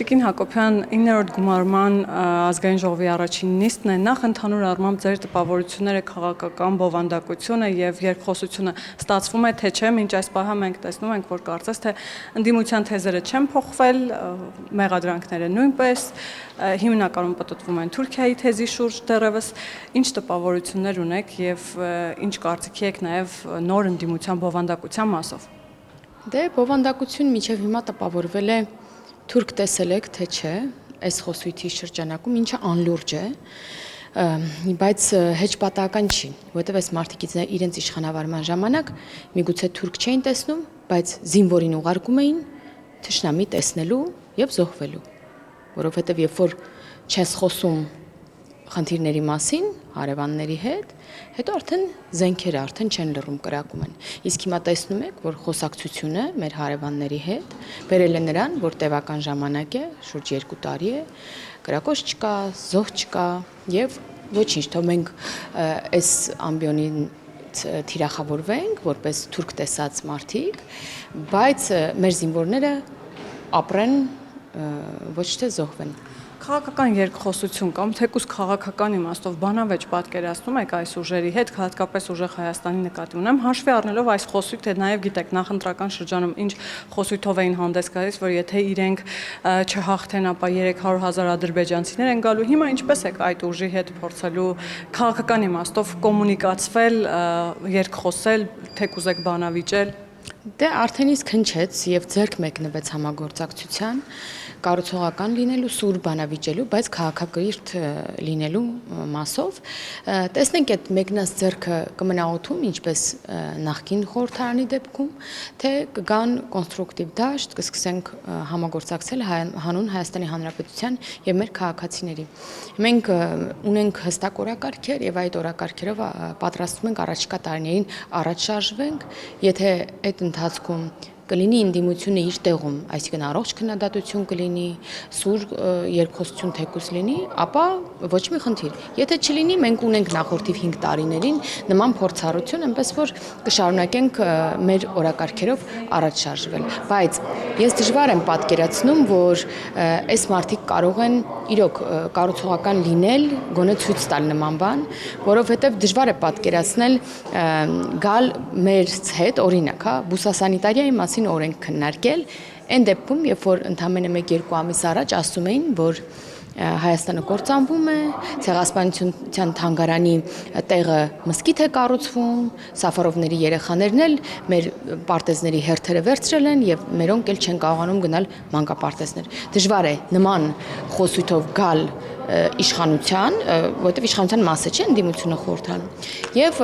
Տիկին Հակոբյան, 9-րդ գումարման ազգային ժողովի առաջին նիստն է, նախ ընդհանուր առմամբ ձեր տպավորությունները քաղաքական բովանդակությունը եւ երկխոսությունը ստացվում է, թե չէ, մինչ այս պահը մենք տեսնում ենք, որ կարծես թե ընդդիմության թեզերը չեն փոխվել, մեղադրանքները նույնպես, հիմնականում պտտվում են Թուրքիայի թեզի շուրջ դեռևս, ինչ տպավորություններ ունեք եւ ինչ կարծիքի եք նաեւ նոր ընդդիմության բովանդակության մասով։ Դե բովանդակություն միջև հիմա տպավորվել է թուրք տեսել եք, թե չէ, այս խոսույթի շրջանակում, ինչը անլուրջ է, բայց հեչ պատահական չի, որովհետև այս մարդիկ իրենց իշխանավարման ժամանակ միգուցե թուրք չէին տեսնում, բայց զինվորին ուղարկում էին թշնամի տեսնելու եւ զոհվելու, որովհետև երբ որ չես խոսում խնդիրների մասին, հարևանների հետ, հետո արդեն զենքերը արդեն չեն լռում, կրակում են։ Իսկ հիմա տեսնում եք, որ խոսակցությունը մեր հարևանների հետ բերել է նրան, որ տևական ժամանակ է, շուրջ 2 տարի է, կրակոց չկա, զոհ չկա եւ ոչինչ, թող մենք այս ամբիոնին թիրախավորվենք, որպես թուրք տեսած մարդիկ, բայց մեր զինվորները ապրեն, ոչ թե զոհվեն։ Քաղաքական երկխոսություն կամ թեկուզ քաղաքական իմաստով բանավեճ պատկերացնում եք այս ուժերի հետ, հատկապես ուժեղ Հայաստանի նկատի ունեմ, հաշվի առնելով այս խոսույթը, նաև գիտեք, նախընտրական շրջանում ինչ խոսույթով էին հանդես գալիս, որ եթե իրենք չհաղթեն, ապա 300,000 ադրբեջանցիներ են գալու։ Հիմա ինչպես եք այդ ուժի հետ փորձելու քաղաքական իմաստով կոմունիկացվել, երկխոսել, թեկուզ եք բանավիճել։ Դե արդեն իսկ հնչեց եւ ձեռք մեկնվեց համագործակցության կառուցողական լինելու, սուր բանավիճելու, բայց քաղաքակիրթ լինելու մասով։ Տեսնենք այդ մեկնած ձեռքը կմնա օդում, ինչպես նախկին խորհրդարանի դեպքում, թե կգան կոնստրուկտիվ դաշտ, կսկսենք համագործակցել հանուն Հայաստանի Հանրապետության եւ մեր քաղաքացիների։ Մենք ունենք հստակ օրակարգեր եւ այդ օրակարգերով պատրաստվում ենք առաջիկա տարիներին առաջ շարժվենք, եթե այդ ընթացքում կլինի ընդդիմությունը իր տեղում, այսինքն առողջ քննադատություն կլինի, սուր երկխոսություն թեկուզ լինի, ապա ոչ մի խնդիր։ Եթե չլինի, մենք ունենք նախորդիվ 5 տարիներին նման փորձառություն, այնպես որ կշարունակենք մեր օրակարգերով առաջ շարժվել։ Բայց ես դժվար եմ պատկերացնում, որ այս մարդիկ կարող են իրոք կառուցողական լինել, գոնե ցույց տալ նման բան, որովհետև դժվար է պատկերացնել գալ մեր հետ, օրինակ, հա, բուսասանիտարիայի մասին օրենք քննարկել, այն դեպքում, երբ որ ընդամենը 1-2 ամիս առաջ ասում էին, որ Հայաստանը կործանվում է, ցեղասպանության թանգարանի տեղը մզկիթ է կառուցվում, Սաֆարովների երեխաներն էլ մեր պարտեզների հերթերը վերցրել են եւ մերոնք էլ չեն կարողանում գնալ մանկապարտեզներ։ Դժվար է նման խոսույթով գալ իշխանության, որովհետեւ իշխանության մասը չէ ընդդիմությունը խորհրդանում, եւ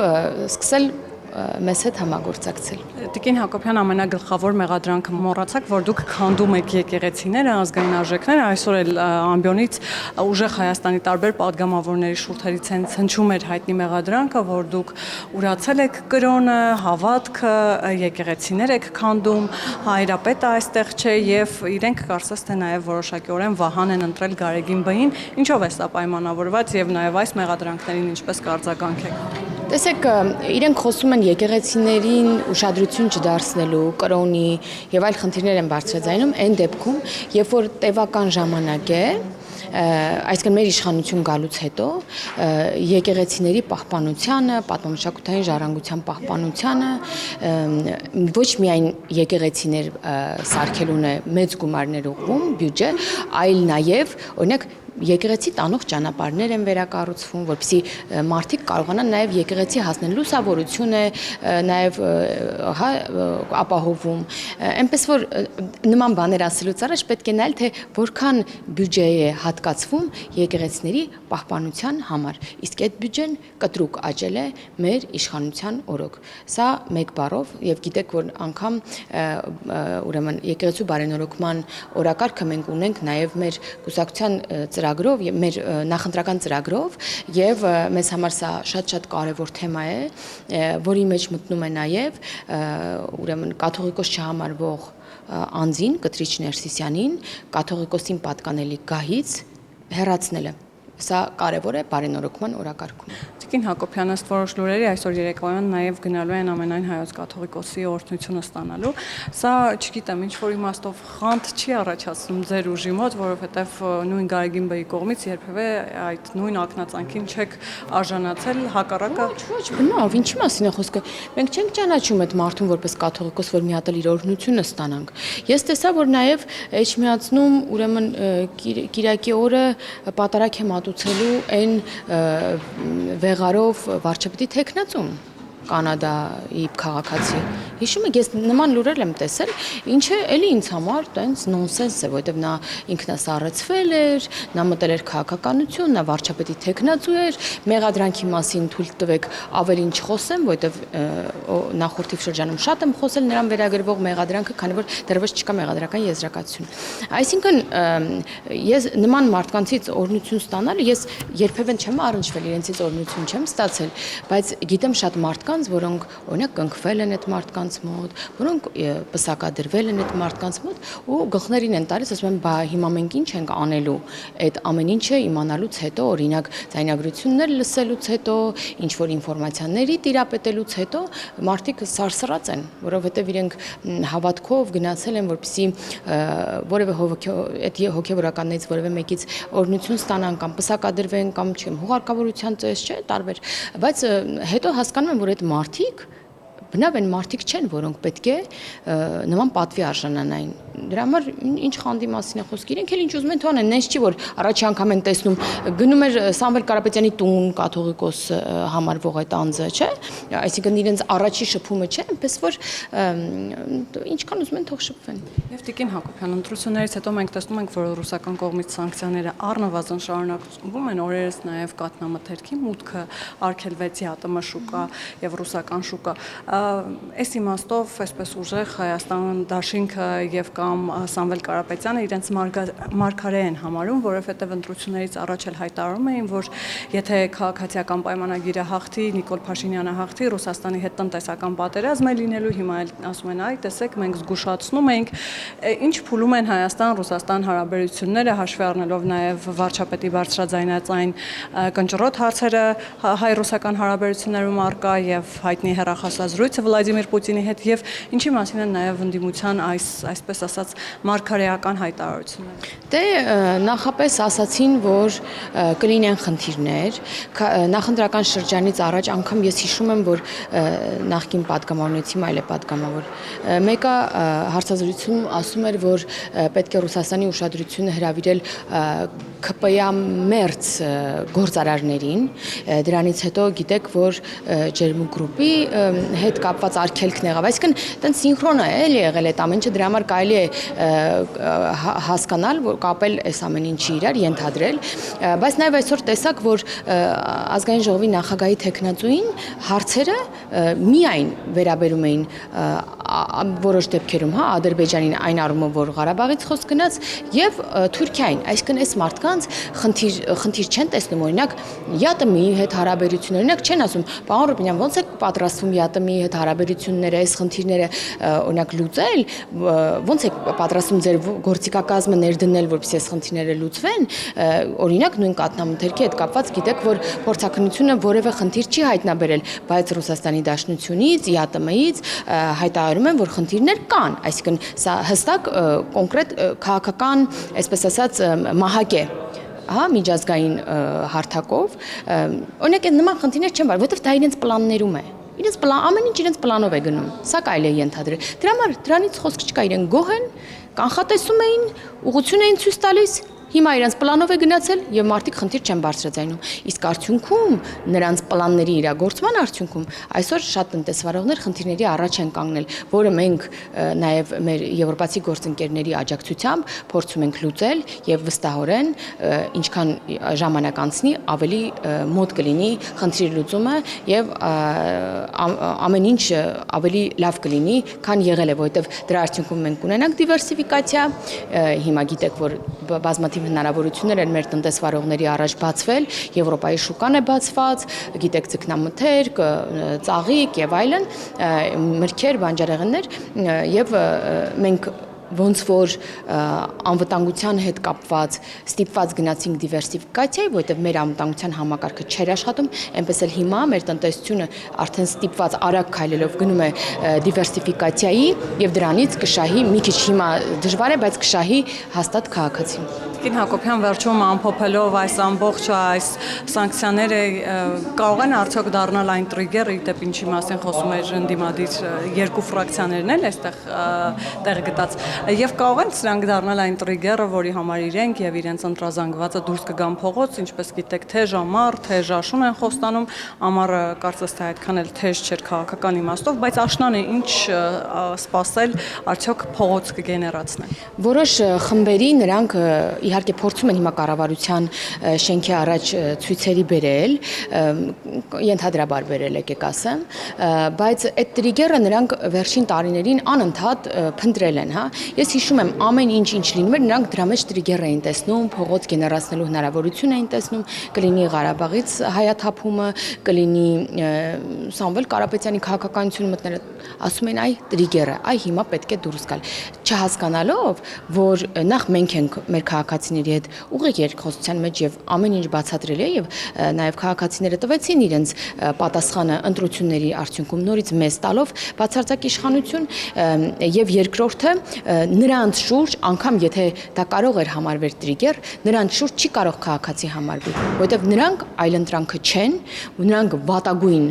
սկսել մեզ հետ համագործակցել։ Տիկին Հակոբյան, ամենագլխավոր մեղադրանքը մոռացաք, որ դուք քանդում եք եկեղեցիները, ազգային արժեքները, այսօր էլ ամբիոնից ուժեղ Հայաստանի տարբեր падգամավորների շուրթերից են հնչում էր հայտնի մեղադրանքը, որ դուք ուրացել եք կրոնը, հավատքը, եկեղեցիներ եք քանդում, հայրապետը այստեղ չէ եւ իրենք կարծես թե նաեւ որոշակիորեն վահան են ընտրել Գարեգին Բ-ին, ինչով է սա պայմանավորված եւ նաեւ այս մեղադրանքներին ինչպես կարձագանքեք։ Տեսեք, իրենք խոսում են եկեղեցիներին ուշադրություն չդարձնելու, կրոնի եւ այլ խնդիրներ են բարձրաձայնում այն դեպքում, երբ որ տևական ժամանակ է, այսինքն մեր իշխանություն գալուց հետո եկեղեցիների պահպանությանը, պատմամշակութային ժառանգության պահպանությանը ոչ միայն եկեղեցիներ սարքելուն է մեծ գումարներ ուղղվում բյուջե, այլ նաեւ օրինակ եկեղեցի տանող ճանապարհներ են վերակառուցվում, որպեսզի մարդիկ կարողանան նաև եկեղեցի հասնել, լուսավորություն է նաև հա ապահովում, այնպես որ նման բաներ ասելուց առաջ պետք է նայել, թե որքան բյուջե է հատկացվում եկեղեցիների պահպանության համար, իսկ այդ բյուջեն կտրուկ աճել է մեր իշխանության օրոք։ Սա մեկ բառով, եւ գիտեք, որ անգամ ուրեմն եկեղեցու բարենորոգման օրակարգը մենք ունենք նաև մեր կուսակցության ծրագրով եւ մեր նախընտրական ծրագրով եւ մեզ համար սա շատ կարեւոր թեմա է, որի մեջ մտնում է նաեւ ուրեմն կաթողիկոս չհամարվող անձին Կտրիչ Ներսիսյանին կաթողիկոսին պատկանելի գահից հեռացնելը։ Սա կարևոր է բարենորոգման օրակարգում։ Տիկին Հակոբյանը ըստ որոշ լուրերի այսօր երեկոյան նաև գնալու են ամենայն հայոց կաթողիկոսի օրհնությունը ստանալու։ Սա, չգիտեմ, ինչ որ իմաստով խանդ չի առաջացնում ձեր ուժի մոտ, որովհետև նույն Գարեգին Բեի կողմից երբևէ այդ նույն ակնածանքին չեք արժանացել, հակառակը Ոչ, բնավ, ինչի մասին է խոսքը։ Մենք չենք ճանաչում այդ մարդուն որպես կաթողիկոս, որ մի հատ էլ իր օրհնությունը ստանանք։ Ես տեսա, որ նաև Էջմիածնում ուրեմն Կիրակի օրը պատարագ է մատուցելու այն վեղարով վարչապետի թեկնածուն Կանադայի քաղաքացի։ Հիշում եք, ես նման լուրեր եմ տեսել, ինչը էլի ինձ համար տենց նոնսենս է, որովհետև նա ինքնասառեցվել էր, նա մտել էր քաղաքականություն, նա վարչապետի թեկնածու էր, մեղադրանքի մասին թույլ տվեք ավելին չխոսեմ, որովհետև նախորդի շրջանում շատ եմ խոսել նրան վերագրվող մեղադրանքը, քանի որ դեռևս չկա մեղադրական եզրակացություն։ Այսինքն ես նման մարդկանցից օրհնություն ստանալը ես երբևէ չեմ առնչվել, իրենցից օրհնություն չեմ ստացել, բայց գիտեմ շատ մարդկանց, որոնք օրինակ կնքվել են այդ մարդկանց մոտ, որոնք պսակադրվել են այդ մարդկանց մոտ ու գլխներին են տալիս, ասում են, բա հիմա մենք ինչ ենք անելու այդ ամեն ինչը իմանալուց հետո, օրինակ ձայնագրություններ լսելուց հետո, ինչ որ ինֆորմացիաների տիրապետելուց հետո մարդիկ սարսռած են, որովհետև իրենք հավատքով գնացել են, որպեսզի որևէ այդ հոգևորականներից որևէ մեկից օրհնություն ստանան կամ պսակադրվեն կամ չեմ հուղարկավորության ծես չէ, տարբեր, բայց հետո հասկանում եմ, որ այդ մարդիկ բնավ են մարդիկ չեն, որոնք պետք է նման պատվի արժանանային։ Դրա համար ինչ խանդի մասին է խոսքը, իրենք էլ ինչ ուզում են թողնեն, նենց չի, որ առաջի անգամ են տեսնում, գնում էր Սամվել Կարապետյանի տուն կաթողիկոս համարվող այդ անձը, չէ՞, այսինքն իրենց առաջի շփումը չէ, այնպես որ ինչքան ուզում են թող շփվեն։ Եվ Տիկին Հակոբյան, ընտրություններից հետո մենք տեսնում ենք, որ ռուսական կողմից սանկցիաները առնվազն շարունակվում են, օրերս նաև կաթնամթերքի մուտքը արգելվեց ՀԱՏՄ շուկա եւ ռուսական շուկա։ Այս իմաստով այսպես ուժեղ Հայաստան դաշինքը եւ կամ Սամվել Կարապետյանը իրենց մարգարե են համարում, որովհետեւ ընտրություններից առաջ էլ հայտարարում էին, որ եթե քաղաքացիական պայմանագիրը հաղթի, Նիկոլ Փաշինյանը հաղթի, Ռուսաստանի հետ տնտեսական պատերազմ է լինելու, հիմա էլ ասում են, այ տեսեք, մենք զգուշացնում ենք, ինչ փուլում են Հայաստան-Ռուսաստան հարաբերությունները, հաշվի առնելով նաեւ վարչապետի բարձրաձայնածային կնճռոտ հարցերը հայ-ռուսական հարաբերություններում արկա եւ հայտնի հեռախոսազրույցը Վլադիմիր Պուտինի հետ եւ ինչի մասին են նաեւ ընդդիմության այսպես ասած մարգարեական հայտարարությունները։ Դե նախապես ասացին, որ կլինեն խնդիրներ, նախընտրական շրջանից առաջ անգամ ես հիշում եմ, որ նախկին падգամավորներից հիմա էլ է падգամավոր մեկը հարցազրույցում ասում էր, որ պետք է Ռուսաստանի ուշադրությունը հրավիրել ԿՊЯ-մերձ գործարարներին, դրանից հետո գիտեք, որ Ջերմուկ գրուպի հետ կապված արգելքն եղավ, այսինքն տենց սինխրոն է էլի եղել այդ ամեն ինչը, դրա համար կարելի է հասկանալ, որ կապել այս ամեն ինչի իրար, ենթադրել, բայց նաև այսօր տեսակ, որ ազգային ժողովի նախագահի թեկնածուին հարցերը միայն վերաբերում էին որոշ դեպքերում, հա, Ադրբեջանին այն առումով, որ Ղարաբաղից խոսք գնաց եւ Թուրքիային, այսինքն այս մարդկանց խնդիր չեն տեսնում, օրինակ ԵԱՏՄ-ի հետ հարաբերություններ, օրինակ չեն ասում, պարոն Ռուբինյան, ոնց է պատրաստվում ԵԱՏՄ-ի հետ հարաբերությունները, այս խնդիրները օրինակ լուծել, ոնց է պատրաստվում ձեր գործիքակազմը ներդնել, որպեսզի այս խնդիրները լուծվեն, օրինակ նույն կաթնամթերքի հետ կապված գիտեք, որ փորձաքննությունը որևէ խնդիր չի հայտնաբերել, բայց Ռուսաստանի Դաշնությունից, ԵԱՏՄ-ից հայտարարում են, որ խնդիրներ կան, այսինքն սա հստակ կոնկրետ քաղաքական, այսպես ասած, մահակ է, հա, միջազգային հարթակով, օրինակ նման խնդիրներ չեն բար, որովհետև դա իրենց պլաններում է։ Իրենց ամեն ինչ իրենց պլանով է գնում։ Սա կարելի է ենթադրել։ Դրա համար դրանից խոսք չկա, իրենք գոհ են, կանխատեսում էին, ուղղություն էին ցույց տալիս, հիմա իրենց պլանով է գնացել եւ մարդիկ խնդիր չեն բարձրացնում։ Իսկ արդյունքում նրանց պլանների իրագործման արդյունքում այսօր շատ տնտեսվարողներ խնդիրների առաջ են կանգնել, որը մենք նաեւ մեր եվրոպացի գործընկերների աջակցությամբ փորձում ենք լուծել եւ վստահորեն ինչքան ժամանակ անցնի, ավելի մոտ կլինի խնդրի լուծումը եւ ամեն ինչ ավելի լավ կլինի, քան եղել է, որովհետեւ դրա արդյունքում մենք կունենանք դիվերսիֆիկացիա, հիմա գիտեք, որ բազմաթիվ հնարավորություններ են մեր տնտեսվարողների առաջ բացվել, Եվրոպայի շուկան է բացված, գիտեք ձկնամթերք, ծաղիկ եւ այլն, մրգեր, բանջարեղեններ եւ մենք ոնց որ անվտանգության հետ կապված ստիպված գնացինք դիվերսիֆիկացիայի, որտեղ մեր անվտանգության համակարգը չէր աշխատում, այնպես էլ հիմա մեր տնտեսությունը արդեն ստիպված արագ քայլելով գնում է դիվերսիֆիկացիայի եւ դրանից կշահի մի քիչ հիմա դժվար է, բայց կշահի հաստատ քաղաքացին։ Տիկին Հակոբյան, վերջում ամփոփելով այս ամբողջ այս սանկցիաները կարող են արդյոք դառնալ այն տրիգերը, դեպ ինչի մասին խոսում էր ընդդիմադիր երկու ֆրակցիաներն էլ այստեղ տեղ գտած, եւ կարող են սրանք դառնալ այն տրիգերը, որի համար իրենք եւ իրենց ընտրազանգվածը դուրս կգան փողոց, ինչպես գիտեք, թե ժամար, թե ժաշուն են խոստանում, ամառը կարծես թե այդքան էլ թեժ չէր քաղաքական իմաստով, բայց աշնան է ինչ սպասել, արդյոք փողոց կգեներացնեն։ Որոշ խմբերի նրանք իհարկե փորձում են հիմա կառավարության շենքի առաջ ցույցերի բերել, ենթադրաբար բերել եկեք ասեմ, բայց այդ տրիգերը նրանք վերջին տարիներին անընդհատ փնտրել են, հա։ Ես հիշում եմ ամեն ինչ լինում էր, նրանք դրա մեջ տրիգեր էին տեսնում, փողոց գեներացնելու հնարավորություն էին տեսնում, կլինի Ղարաբաղից հայաթափումը, կլինի Սամվել Կարապետյանի քաղաքականությունը մտները, ասում են այ տրիգերը, այ հիմա պետք է դուրս գալ, չհասկանալով, որ նախ մենք ենք մեր քաղաքացիների հետ ուղիղ երկխոսության մեջ եւ ամեն ինչ բացատրել է եւ նաեւ քաղաքացիները տվեցին իրենց պատասխանը ընտրությունների արդյունքում նորից մեզ տալով բացարձակ իշխանություն եւ երկրորդը նրանց շուրջ անգամ եթե դա կարող էր համարվել տրիգեր, նրանց շուրջ չի կարող քաղաքացի համարվել, որովհետեւ նրանք այլընտրանքը չեն, նրանք վատագույն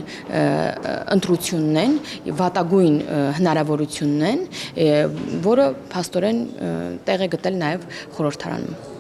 ընտրությունն են, վատագույն հնարավորությունն են, որը փաստորեն տեղ է գտել նաեւ խորհրդարանում։